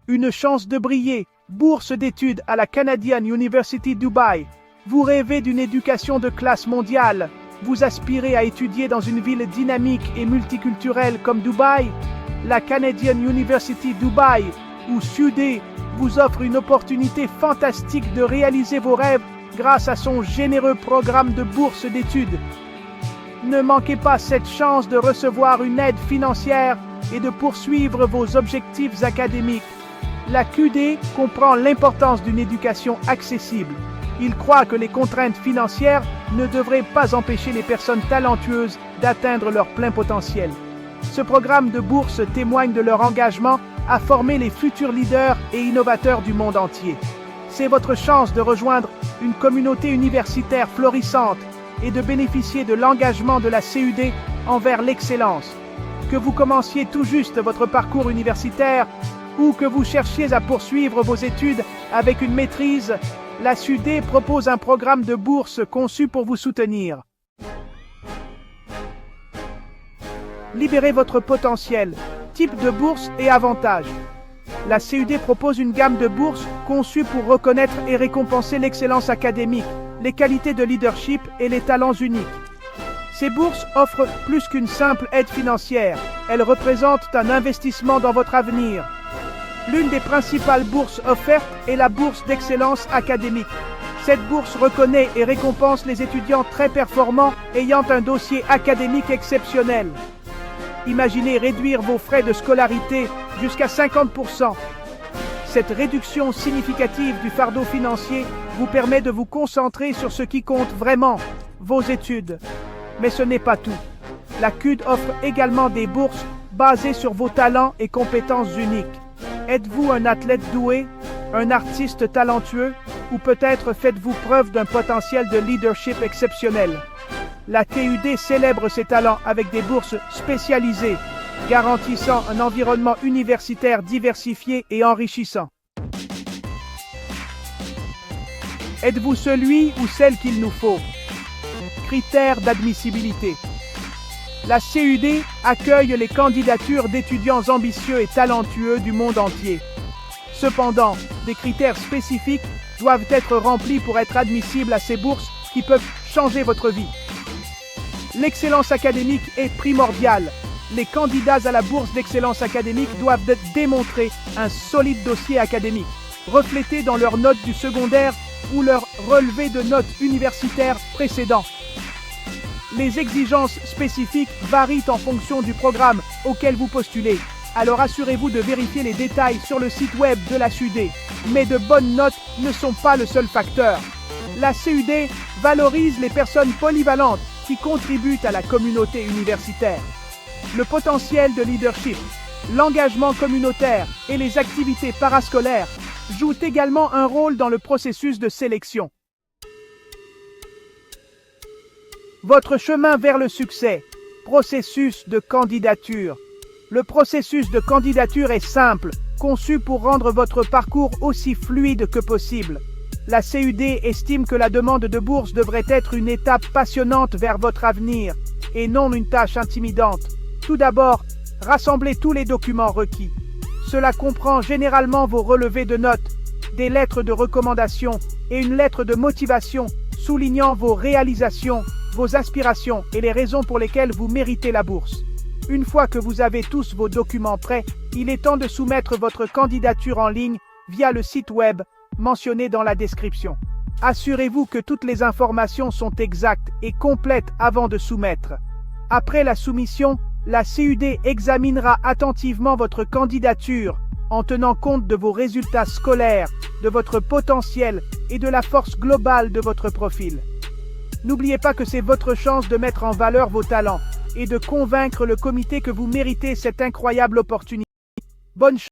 Une chance de briller. Bourse d'études à la Canadian University Dubai. Vous rêvez d'une éducation de classe mondiale. Vous aspirez à étudier dans une ville dynamique et multiculturelle comme Dubaï. La Canadian University Dubai, ou CUDE, vous offre une opportunité fantastique de réaliser vos rêves grâce à son généreux programme de bourse d'études. Ne manquez pas cette chance de recevoir une aide financière et de poursuivre vos objectifs académiques. La CUDE comprend l'importance d'une éducation accessible. Il croit que les contraintes financières ne devraient pas empêcher les personnes talentueuses d'atteindre leur plein potentiel. Ce programme de bourse témoigne de leur engagement à former les futurs leaders et innovateurs du monde entier. C'est votre chance de rejoindre une communauté universitaire florissante et de bénéficier de l'engagement de la CUDE envers l'excellence. Que vous commenciez tout juste votre parcours universitaire ou que vous cherchiez à poursuivre vos études avec une maîtrise, la CUDE propose un programme de bourse conçu pour vous soutenir. Libérez votre potentiel. Type de bourse et avantages. La CUDE propose une gamme de bourses conçues pour reconnaître et récompenser l'excellence académique, les qualités de leadership et les talents uniques. Ces bourses offrent plus qu'une simple aide financière. Elles représentent un investissement dans votre avenir. L'une des principales bourses offertes est la bourse d'excellence académique. Cette bourse reconnaît et récompense les étudiants très performants ayant un dossier académique exceptionnel. Imaginez réduire vos frais de scolarité jusqu'à 50%. Cette réduction significative du fardeau financier vous permet de vous concentrer sur ce qui compte vraiment, vos études. Mais ce n'est pas tout. La CUDE offre également des bourses basées sur vos talents et compétences uniques. Êtes-vous un athlète doué, un artiste talentueux, ou peut-être faites-vous preuve d'un potentiel de leadership exceptionnel? La TUD célèbre ses talents avec des bourses spécialisées, garantissant un environnement universitaire diversifié et enrichissant. Êtes-vous celui ou celle qu'il nous faut? Critères d'admissibilité. La CUD accueille les candidatures d'étudiants ambitieux et talentueux du monde entier. Cependant, des critères spécifiques doivent être remplis pour être admissibles à ces bourses qui peuvent changer votre vie. L'excellence académique est primordiale. Les candidats à la bourse d'excellence académique doivent démontrer un solide dossier académique, reflété dans leurs notes du secondaire ou leur relevé de notes universitaires précédents. Les exigences spécifiques varient en fonction du programme auquel vous postulez. Alors assurez-vous de vérifier les détails sur le site web de la CUDE. Mais de bonnes notes ne sont pas le seul facteur. La CUDE valorise les personnes polyvalentes qui contribuent à la communauté universitaire. Le potentiel de leadership, l'engagement communautaire et les activités parascolaires jouent également un rôle dans le processus de sélection. Votre chemin vers le succès. Processus de candidature. Le processus de candidature est simple, conçu pour rendre votre parcours aussi fluide que possible. La CUD estime que la demande de bourse devrait être une étape passionnante vers votre avenir, et non une tâche intimidante. Tout d'abord, rassemblez tous les documents requis. Cela comprend généralement vos relevés de notes, des lettres de recommandation et une lettre de motivation soulignant vos réalisations, vos aspirations et les raisons pour lesquelles vous méritez la bourse. Une fois que vous avez tous vos documents prêts, il est temps de soumettre votre candidature en ligne via le site web mentionné dans la description. Assurez-vous que toutes les informations sont exactes et complètes avant de soumettre. Après la soumission, la CUD examinera attentivement votre candidature en tenant compte de vos résultats scolaires, de votre potentiel et de la force globale de votre profil. N'oubliez pas que c'est votre chance de mettre en valeur vos talents et de convaincre le comité que vous méritez cette incroyable opportunité. Bonne chance!